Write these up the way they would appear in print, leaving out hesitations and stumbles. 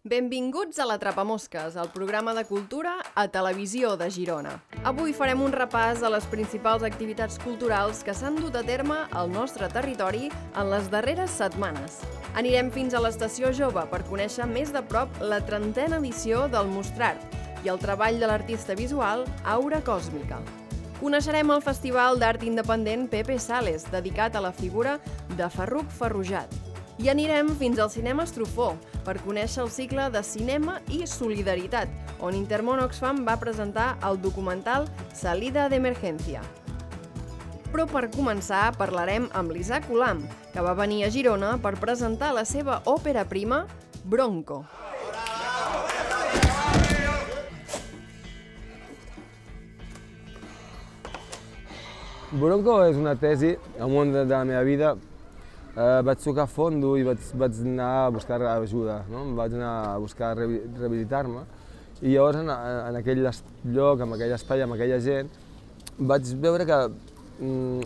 Benvinguts a l'Atrapamosques, el programa de cultura a Televisió de Girona. Avui farem un repàs a les principals activitats culturals que s'han dut a terme al nostre territori en les darreres setmanes. Anirem fins a l'Estació Jove per conèixer més de prop la 30a edició del Mostrart i el treball de l'artista visual Aura Còsmica. Coneixerem el Festival d'Art Independent Pepe Sales, dedicat a la figura de Ferruc Ferrujat. I anirem fins al Cinema Estrufó per conèixer el cicle de cinema i solidaritat, on Intermón Oxfam va presentar el documental Salida de Emergencia. Però per començar parlarem amb l'Isaac Olam, que va venir a Girona per presentar la seva òpera prima, Bronco. Bronco és una tesi, al món de la meva vida. Vaig tocar fondo i vaig anar a buscar ajuda, no? Vaig anar a buscar rehabilitar-me i llavors en aquell lloc, en aquell espai, amb aquella gent, vaig veure que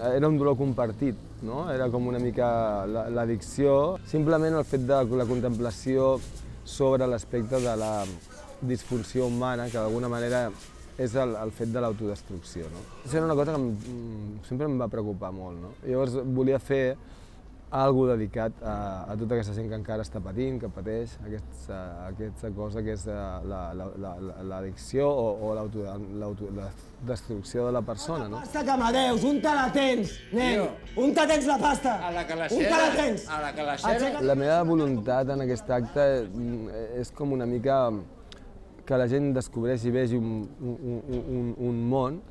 era un dolor compartit, no? Era com una mica l'addicció, simplement el fet de la contemplació sobre l'aspecte de la disfunció humana, que d'alguna manera és el fet de l'autodestrucció, no? Això era una cosa que sempre em va preocupar molt, no? Llavors volia fer algo dedicat a tota aquesta gent que encara està patint, que pateix aquesta cosa que és l'addicció o la destrucció de la persona, no? Pasta que m'adeus, on te la tens, nen? On te tens la pasta? A la calaixera. On te la tens? A la calaixera. La meva voluntat en aquest acte és com una mica que la gent descobreixi i vegi un món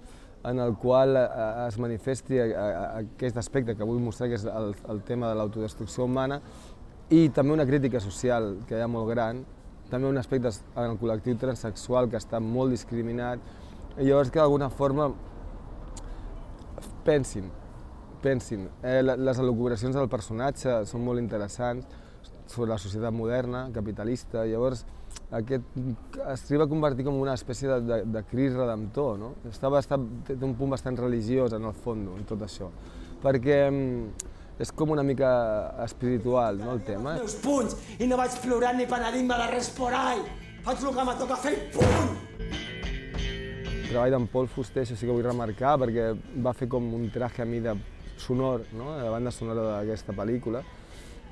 en el qual es manifesti aquest aspecte que vull mostrar, que és el tema de l'autodestrucció humana, i també una crítica social que hi ha molt gran, també un aspecte en el col·lectiu transsexual que està molt discriminat, i llavors que d'alguna forma pensin. Les elucubracions del personatge són molt interessants sobre la societat moderna, capitalista, llavors s'arriba a convertir com una espècie de Crist redemptor, no? Té un punt bastant religiós en el fons, en tot això, perquè és com una mica espiritual, no, el tema. Els meus punys, i no vaig plorar ni penedir-me de res por ahí. Faig el que me toca fer i punt! El treball d'en Pol Fuster, això sí que vull remarcar, perquè va fer com un traje a mi de sonor, no? De la banda sonora d'aquesta pel·lícula.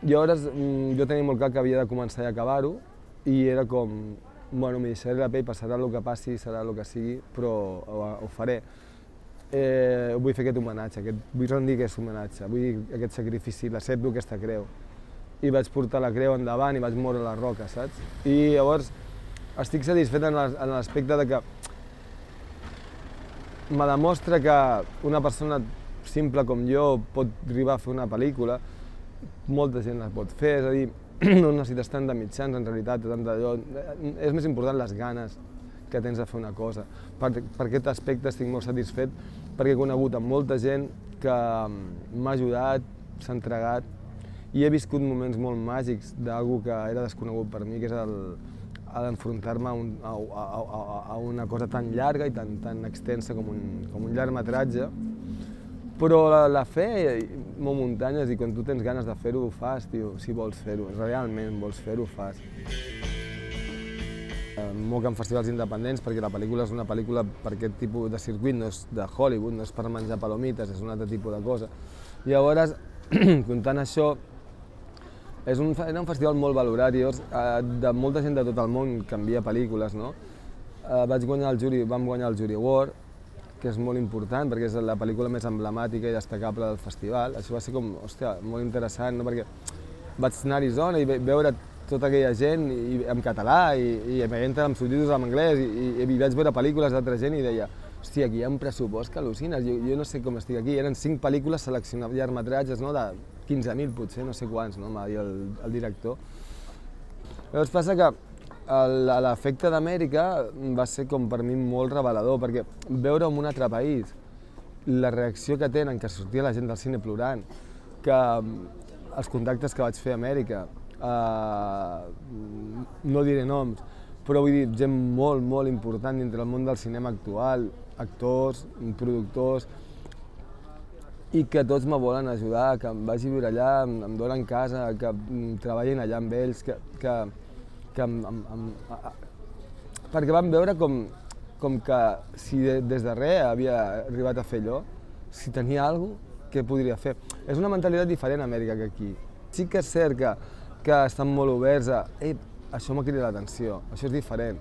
Llavors jo tenia molt clar que havia de començar i acabar-ho, i era com, bueno, m'hi deixaré la pell, passarà el que passi, serà el que sigui, però ho faré. Vull fer aquest homenatge, vull rendir aquest homenatge, vull aquest sacrifici, l'accepto aquesta creu. I vaig portar la creu endavant i vaig moure la roca, saps? I llavors estic satisfet en l'aspecte de que me demostra que una persona simple com jo pot arribar a fer una pel·lícula, molta gent la pot fer, és a dir, no necessites tant de mitjans, en realitat, tant d'allò. És més important les ganes que tens de fer una cosa. Per aquest aspecte estic molt satisfet, perquè he conegut amb molta gent que m'ha ajudat, s'ha entregat, i he viscut moments molt màgics d'algú que era desconegut per mi, que és l'enfrontar-me a una cosa tan llarga i tan extensa com un llargmetratge. Però la fe mou muntanyes i quan tu tens ganes de fer-ho, ho fas, tio. Si vols fer-ho, realment vols fer-ho, ho fas. Moc en festivals independents perquè la pel·lícula és una pel·lícula per aquest tipus de circuit, no és de Hollywood, no és per menjar palomites, és un altre tipus de cosa. Llavors, comptant això, era un festival molt valorat i llavors de molta gent de tot el món que envia pel·lícules, no? Vam guanyar el Jury Award, que és molt important perquè és la pel·lícula més emblemàtica i destacable del festival. Això va ser com, hòstia, molt interessant, no? Perquè vaig anar a Arizona i veure tota aquella gent en català i entra amb subtítols en anglès i vaig veure pel·lícules d'altra gent i deia, hòstia, aquí hi ha un pressupost que al·lucines, jo no sé com estic aquí. Eren 5 pel·lícules seleccionades, llargmetratges, no? De 15.000 potser, no sé quants, no? M'ha dit el director. Llavors passa que l'efecte d'Amèrica va ser com per mi molt revelador, perquè veure en un altre país la reacció que tenen, que sortia la gent del cine plorant, que els contactes que vaig fer a Amèrica, no diré noms, però vull dir, gent molt, molt important dintre el món del cinema actual, actors, productors, i que tots me volen ajudar, que em vagi a viure allà, em donen casa, que treballin allà amb ells, que perquè vam veure com que si des de res havia arribat a fer allò, si tenia alguna cosa, què podria fer? És una mentalitat diferent a Amèrica que aquí. Sí que és cert que estan molt oberts a això m'ha cridat l'atenció, això és diferent.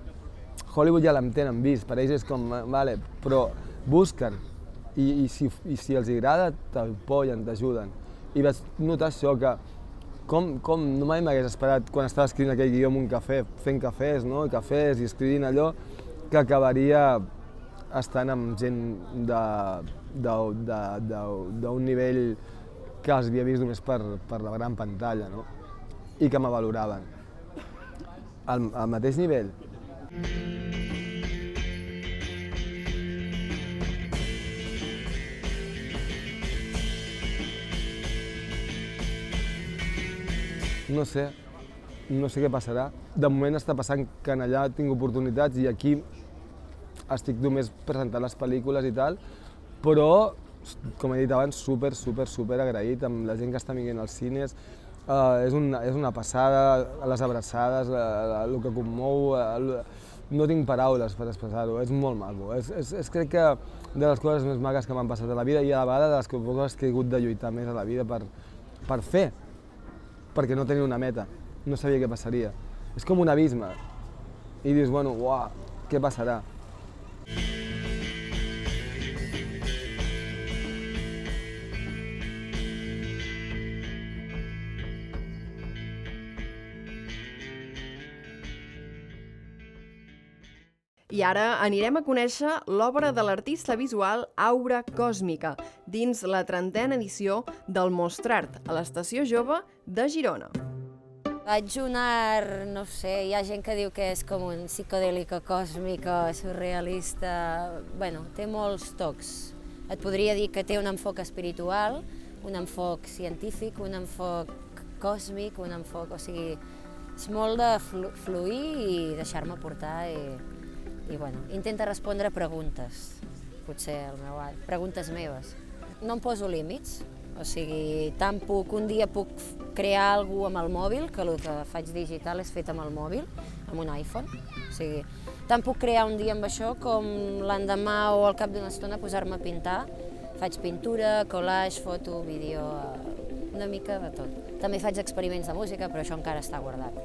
Hollywood ja l'entenen vist, per ells és com, vale, però busquen i si els agrada t'apoyen, t'ajuden. I vaig notar això, que com no mai m'hagués esperat quan estava escrivint aquell guió en un cafè, fent cafès, no? Cafès i escrivint allò, que acabaria estant amb gent d'un nivell que els havia vist només per la gran pantalla, no? I que me valoraven. Al mateix nivell. No sé què passarà. De moment està passant que allà tinc oportunitats i aquí estic només presentant les pel·lícules i tal, però, com he dit abans, super agraït amb la gent que està vinguent als cines. És una passada, les abraçades, el que commou, no tinc paraules per expressar-ho, és molt maco. És crec que de les coses més maques que m'han passat a la vida i a la vegada de les coses que he hagut de lluitar més a la vida per fer, perquè no tenia una meta, no sabia què passaria. És com un abisme i dius, bueno, uah, què passarà? I ara anirem a conèixer l'obra de l'artista visual Aura Còsmica, dins la 30a edició del Mostrart, a l'Estació Jove de Girona. Faig un art, no sé, hi ha gent que diu que és com un psicodèlica còsmica, surrealista. Bueno, té molts tocs. Et podria dir que té un enfoc espiritual, un enfoc científic, un enfoc còsmic, un enfoc... O sigui, és molt de fluir i deixar-me portar i bueno, intenta respondre preguntes, potser el meu art, preguntes meves. No em poso límits, o sigui, un dia puc crear alguna cosa amb el mòbil, que el que faig digital és fet amb el mòbil, amb un iPhone. O sigui, tant puc crear un dia amb això com l'endemà o al cap d'una estona posar-me a pintar. Faig pintura, collage, foto, vídeo, una mica de tot. També faig experiments de música, però això encara està guardat.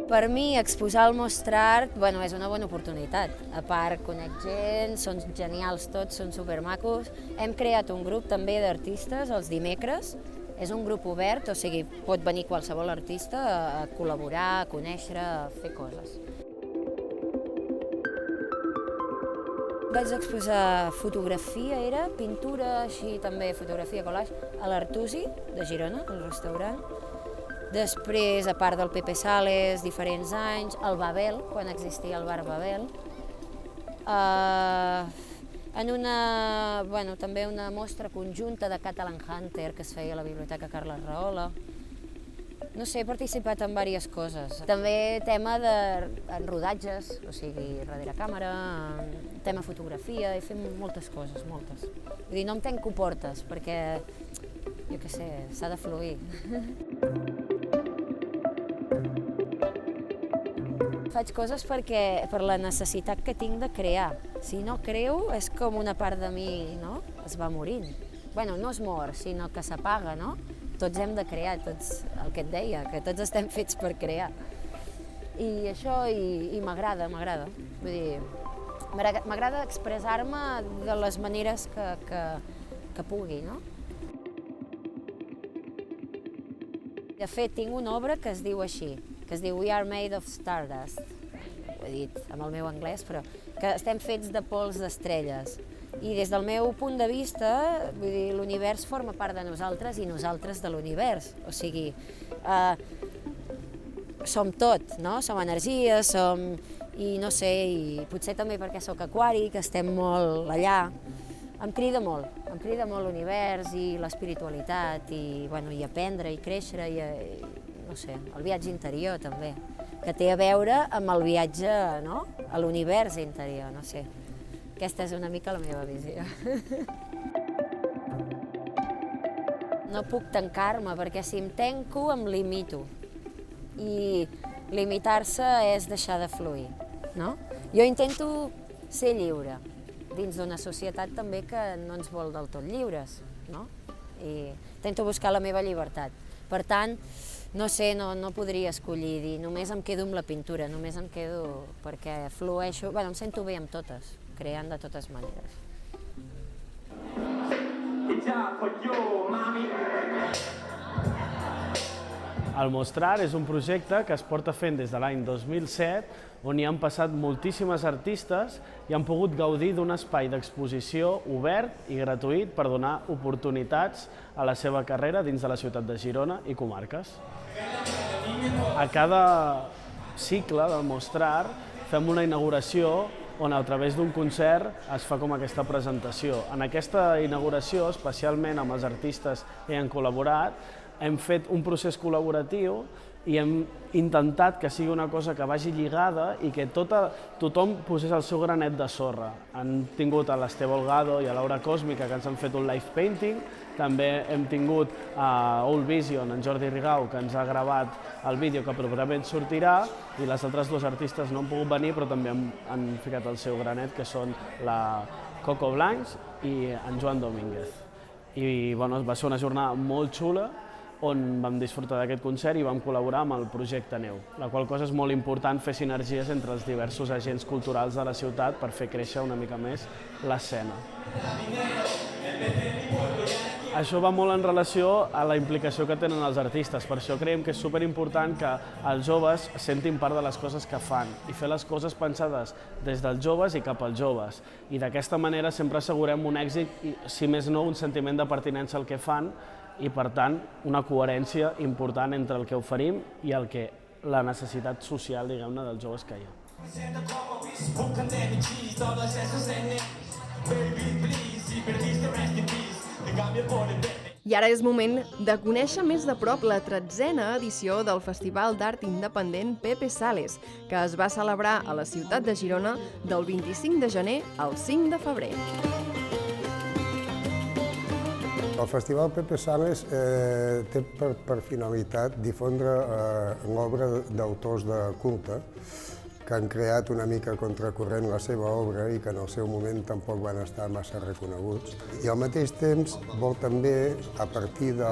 Per mi, exposar el Mostrart és una bona oportunitat. A part, conec gent, són genials tots, són supermacos. Hem creat un grup també d'artistes els dimecres. És un grup obert, o sigui, pot venir qualsevol artista a col·laborar, a conèixer, a fer coses. Vaig exposar fotografia, pintura, així també fotografia, collage, a l'Artusi de Girona, al restaurant. Després, a part del Pepe Sales, diferents anys, el Babel, quan existia el bar Babel. També una mostra conjunta de Catalan Hunter que es feia a la Biblioteca Carles Rahola. No sé, he participat en diverses coses. També tema en rodatges, o sigui, darrere càmera, tema fotografia, he fet moltes coses, moltes. Vull dir, no em tanco portes, perquè, jo què sé, s'ha de fluir. Faig coses per la necessitat que tinc de crear. Si no creo, és com una part de mi, no? Es va morint. Bueno, no es mor, sinó que s'apaga, no? Tots hem de crear, tots, el que et deia, que tots estem fets per crear. I això, i m'agrada. Vull dir, m'agrada expressar-me de les maneres que pugui, no? De fet, tinc una obra que es diu així, que es diu We are made of stardust, ho he dit amb el meu anglès, però que estem fets de pols d'estrelles. I des del meu punt de vista, vull dir, l'univers forma part de nosaltres i nosaltres de l'univers. O sigui, som tot, no? Som energia, i no sé, i potser també perquè sóc aquari, que estem molt allà. Em crida molt l'univers i l'espiritualitat, i aprendre i créixer, i no sé, el viatge interior també, que té a veure amb el viatge, no?, a l'univers interior, no sé. Aquesta és una mica la meva visió. No puc tancar-me, perquè si em tanco em limito. i limitar-se és deixar de fluir, no? Jo intento ser lliure, dins d'una societat també que no ens vol del tot lliures, no? I intento buscar la meva llibertat. Per tant, no sé, no podria escollir dir només em quedo amb la pintura, només em quedo perquè flueixo, bueno, em sento bé amb totes, creant de totes maneres. El Mostrar és un projecte que es porta fent des de l'any 2007, on hi han passat moltíssimes artistes i han pogut gaudir d'un espai d'exposició obert i gratuït per donar oportunitats a la seva carrera dins de la ciutat de Girona i comarques. A cada cicle del Mostrar fem una inauguració on a través d'un concert es fa com aquesta presentació. En aquesta inauguració, especialment amb els artistes que hi han col·laborat, hem fet un procés col·laboratiu i hem intentat que sigui una cosa que vagi lligada i que tothom posés el seu granet de sorra. Han tingut a l'Esteve Holgado i a Laura Còsmica, que ens han fet un live painting. També hem tingut a Old Vision, en Jordi Rigau, que ens ha gravat el vídeo que properament sortirà, i les altres dues artistes no han pogut venir, però també han ficat el seu granet, que són la Coco Blancs i en Joan Domínguez. I bueno, va ser una jornada molt xula, on vam disfrutar d'aquest concert i vam col·laborar amb el projecte Neu, la qual cosa és molt important fer sinergies entre els diversos agents culturals de la ciutat per fer créixer una mica més l'escena. Això va molt en relació a la implicació que tenen els artistes, per això creiem que és superimportant que els joves sentin part de les coses que fan i fer les coses pensades des dels joves i cap als joves. I d'aquesta manera sempre assegurem un èxit i, si més no, un sentiment de pertinença al que fan i, per tant, una coherència important entre el que oferim i la necessitat social, diguem-ne, dels joves que hi ha. I ara és moment de conèixer més de prop la 13a edició del Festival d'Art Independent Pepe Sales, que es va celebrar a la ciutat de Girona del 25 de gener al 5 de febrer. El Festival Pepe Sales té per finalitat difondre l'obra d'autors de culte que han creat una mica contracorrent la seva obra i que en el seu moment tampoc van estar massa reconeguts. I al mateix temps vol també, a partir de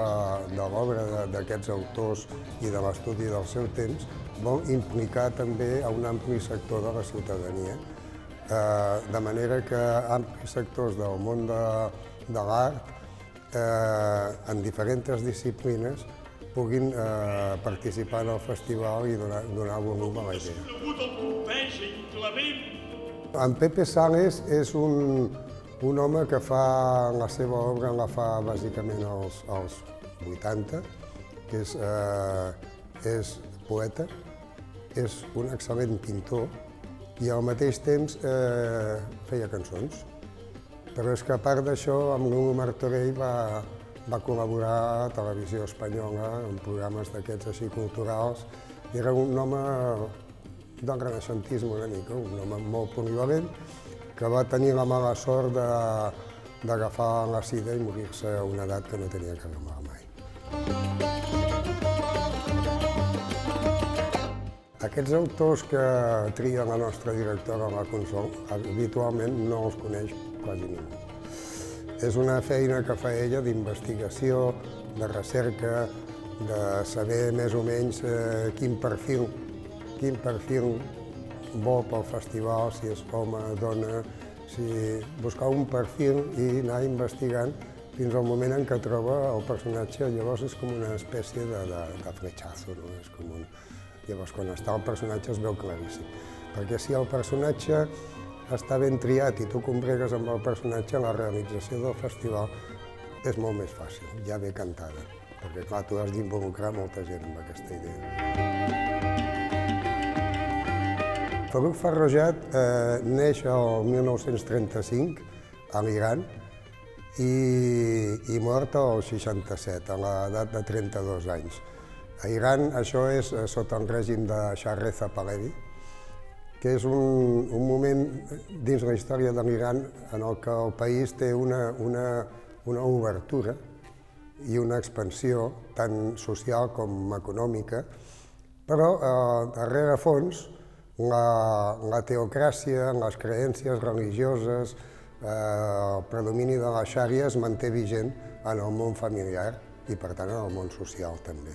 l'obra d'aquests autors i de l'estudi del seu temps, vol implicar també a un ampli sector de la ciutadania, de manera que amplis sectors del món de l'art en diferents disciplines puguin participar en el festival i donar volum a la idea. En Pepe Sales és un home que fa la seva obra, la fa bàsicament als 80, que és poeta, és un excel·lent pintor i al mateix temps feia cançons. Però és que a part d'això, amb Nuno Martorell va col·laborar a Televisió Espanyola en programes d'aquests així culturals. Era un home del renaixentisme una mica, un home molt polivalent, que va tenir la mala sort d'agafar la sida i morir-se a una edat que no tenia que agafar mai. Aquests autors que tria la nostra directora, la Consol, habitualment no els coneix quasi ningú. És una feina que fa ella d'investigació, de recerca, de saber més o menys quin perfil vol pel festival, si és home, dona, buscar un perfil i anar investigant fins al moment en què troba el personatge. Llavors és com una espècie de fletxazo, no? És com un... Llavors, quan està el personatge es veu claríssim. Perquè si el personatge està ben triat i tu combregues amb el personatge, la realització del festival és molt més fàcil, ja ve cantada. Perquè, clar, tu has d'involucrar molta gent amb aquesta idea. Farrukh Farrokhzad neix el 1935 a l'Iran i mort al 67, a l'edat de 32 anys. A Iran això és sota el règim de Shah Reza Pahlavi, que és un moment dins la història de l'Iran en el que el país té una obertura i una expansió tant social com econòmica Però, a rerefons, la teocràcia, les creències religioses, el predomini de la xària es manté vigent en el món familiar i, per tant, en el món social també.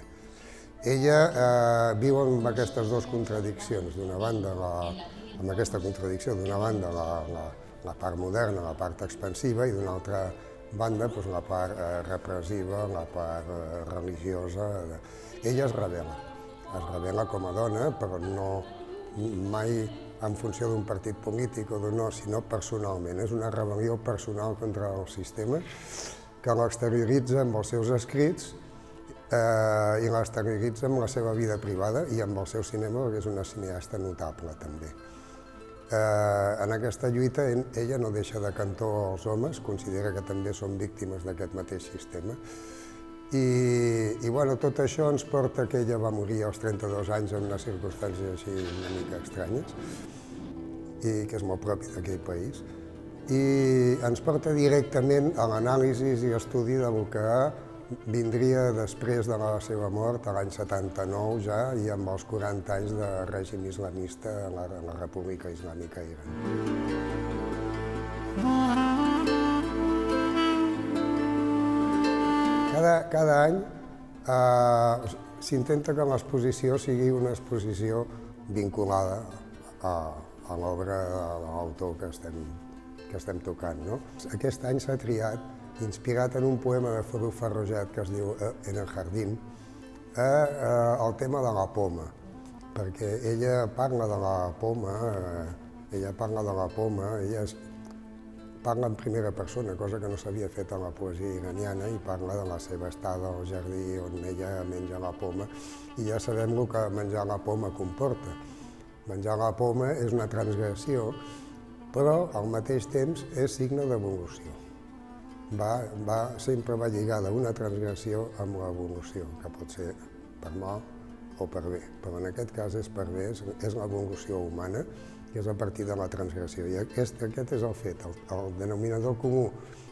Ella viu amb aquestes dues contradiccions. D'una banda, amb aquesta contradicció, d'una banda la part moderna, la part expansiva, i d'una altra banda la part repressiva, la part religiosa. Ella es revela com a dona, però no mai en funció d'un partit polític o d'un no, sinó personalment. És una rebel·lió personal contra el sistema que l'exterioritza amb els seus escrits i l'exterioritza amb la seva vida privada i amb el seu cinema, perquè és una cineasta notable també. En aquesta lluita ella no deixa de cantó els homes, considera que també són víctimes d'aquest mateix sistema. I tot això ens porta que ella va morir als 32 anys en unes circumstàncies així una mica estranyes, i que és molt propi d'aquell país. I ens porta directament a l'anàlisi i estudi del que vindria després de la seva mort, a l'any 79 ja, i amb els 40 anys de règim islamista en la República Islàmica Iran. Cada any s'intenta que l'exposició sigui una exposició vinculada a l'obra de l'autor que estem tocant. Aquest any s'ha triat, inspirat en un poema de Farrukh Farrokhzad que es diu En el jardín, el tema de la poma, perquè ella parla de la poma, ella parla en primera persona, cosa que no s'havia fet en la poesia iraniana, i parla de la seva estada al jardí on ella menja la poma, i ja sabem el que menjar la poma comporta. Menjar la poma és una transgressió, però al mateix temps és signe d'evolució. Sempre va lligada una transgressió amb l'evolució, que pot ser per mal o per bé, però en aquest cas és per bé, és l'evolució humana, que és a partir de la transgressió. I aquest és el fet, el denominador comú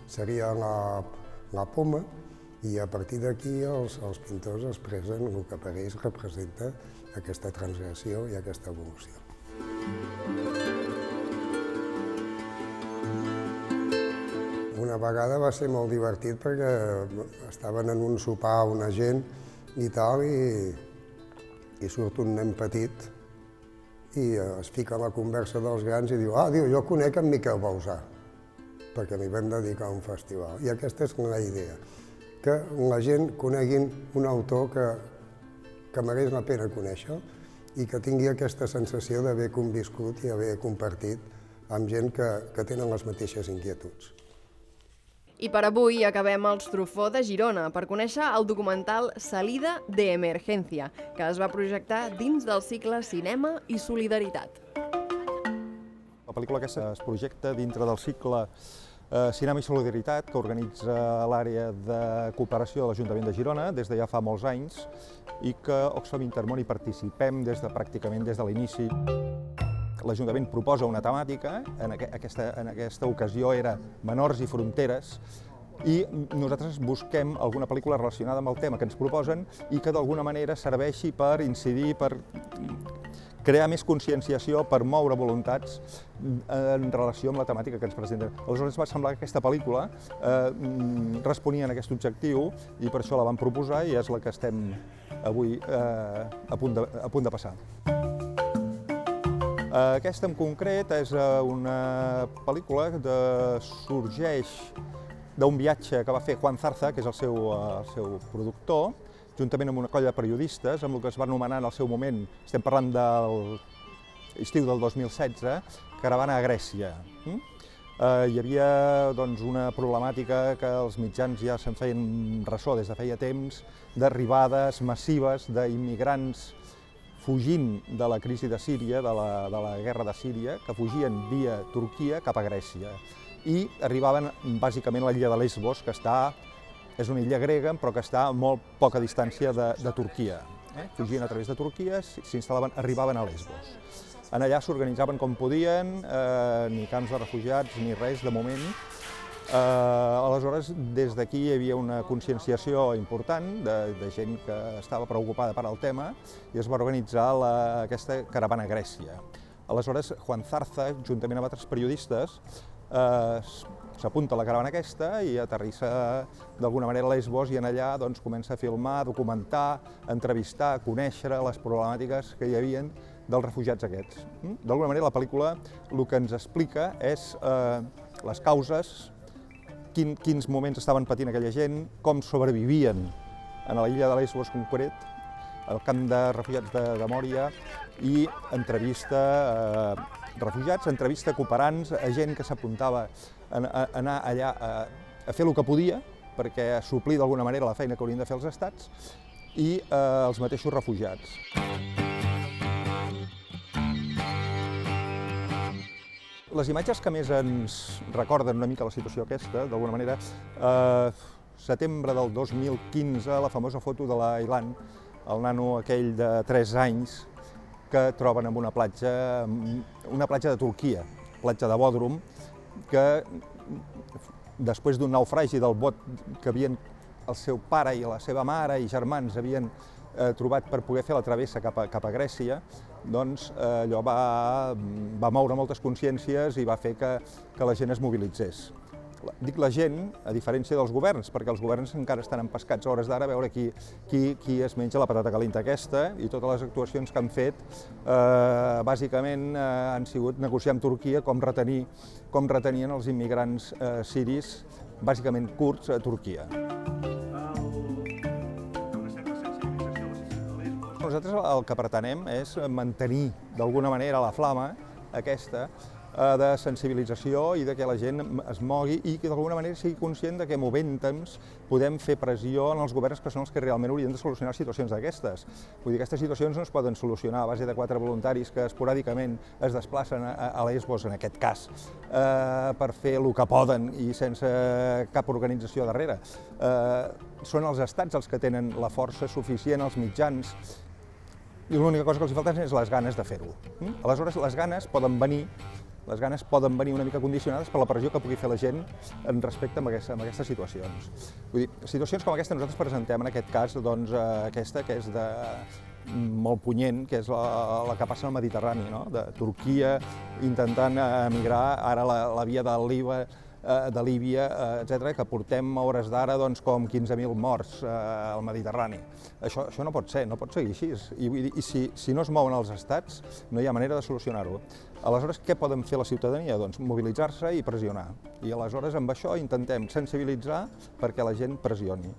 seria la poma, i a partir d'aquí els pintors expressen el que per ells representa aquesta transgressió i aquesta evolució. Una vegada va ser molt divertit perquè estaven en un sopar una gent i tal, i surt un nen petit i es fica a la conversa dels grans i diu jo conec en Miquel Bauzà, perquè m'hi vam dedicar a un festival. I aquesta és la idea, que la gent coneguin un autor que mereix la pena conèixer i que tingui aquesta sensació d'haver conviscut i haver compartit amb gent que tenen les mateixes inquietuds. I per avui acabem als Truffaut de Girona per conèixer el documental Salida de Emergencia, que es va projectar dins del cicle Cinema i Solidaritat. La pel·lícula aquesta es projecta dintre del cicle Cinema i Solidaritat, que organitza l'àrea de cooperació de l'Ajuntament de Girona des de ja fa molts anys i que Oxfam Intermón hi participem pràcticament des de l'inici. L'Ajuntament proposa una temàtica, en aquesta ocasió era menors i fronteres, i nosaltres busquem alguna pel·lícula relacionada amb el tema que ens proposen i que d'alguna manera serveixi per incidir, per crear més conscienciació, per moure voluntats en relació amb la temàtica que ens presenten. Aleshores va semblar que aquesta pel·lícula responia a aquest objectiu i per això la vam proposar i és la que estem avui a punt de passar. Aquesta en concret és una pel·lícula que sorgeix d'un viatge que va fer Juan Zarza, que és el seu productor, juntament amb una colla de periodistes, amb el que es va anomenar en el seu moment, estem parlant de l'estiu del 2016, caravana a Grècia. Hi havia una problemàtica que els mitjans ja se'n feien ressò des de feia temps, d'arribades massives d'immigrants fugint de la crisi de Síria, de la guerra de Síria, que fugien via Turquia cap a Grècia i arribaven bàsicament a l'illa de Lesbos, que és una illa grega però que està a molt poca distància de Turquia. Fugien a través de Turquia, arribaven a Lesbos. Allà s'organitzaven com podien, ni camps de refugiats ni res de moment, Aleshores, des d'aquí hi havia una conscienciació important de gent que estava preocupada per al tema i es va organitzar aquesta caravana a Grècia. Aleshores, Juan Zarza, juntament amb altres periodistes, s'apunta a la caravana aquesta i aterrissa d'alguna manera a Lesbos i en allà doncs, comença a filmar, a documentar, a entrevistar, a conèixer les problemàtiques que hi havia dels refugiats aquests. D'alguna manera la pel·lícula el que ens explica és les causes, quins moments estaven patint aquella gent, com sobrevivien a l'illa de Lesbos en concret, al camp de refugiats de Mòria, i entrevista refugiats, entrevista cooperants, a gent que s'apuntava a anar allà a fer el que podia perquè suplir d'alguna manera la feina que haurien de fer els estats i els mateixos refugiats. Les imatges que més ens recorden una mica la situació aquesta, d'alguna manera, setembre del 2015, la famosa foto de l'Aylan, el nano aquell de 3 anys, que troben en una platja de Turquia, platja de Bodrum, que després d'un naufragi del bot que havien el seu pare i la seva mare i germans havien trobat per poder fer la travessa cap a Grècia, doncs allò va moure moltes consciències i va fer que la gent es mobilitzés. Dic la gent, a diferència dels governs, perquè els governs encara estan empescats a hores d'ara a veure qui es menja la patata calenta aquesta, i totes les actuacions que han fet bàsicament han sigut negociar amb Turquia com retenien els immigrants siris, bàsicament kurds, a Turquia. Nosaltres el que pretenem és mantenir d'alguna manera la flama aquesta de sensibilització i de que la gent es mogui i que d'alguna manera sigui conscient de que movent temps podem fer pressió en els governs que són els que realment haurien de solucionar situacions d'aquestes. Vull dir, aquestes situacions no es poden solucionar a base de 4 voluntaris que esporàdicament es desplacen a Lesbos, en aquest cas, per fer el que poden i sense cap organització darrere. Són els estats els que tenen la força suficient, els mitjans, i l'única cosa que els falta és les ganes de fer-ho. Aleshores, les ganes poden venir una mica condicionades per la pressió que pugui fer la gent en respecte a aquestes situacions. Vull dir, situacions com aquesta nosaltres presentem en aquest cas aquesta que és molt punyent, que és la que passa al Mediterrani, de Turquia intentant emigrar ara la via de Líbia, etc., que portem a hores d'ara com 15.000 morts al Mediterrani. Això no pot ser, no pot seguir així. I si no es mouen els estats, no hi ha manera de solucionar-ho. Aleshores, què poden fer la ciutadania? Doncs mobilitzar-se i pressionar. I aleshores amb això intentem sensibilitzar perquè la gent pressioni.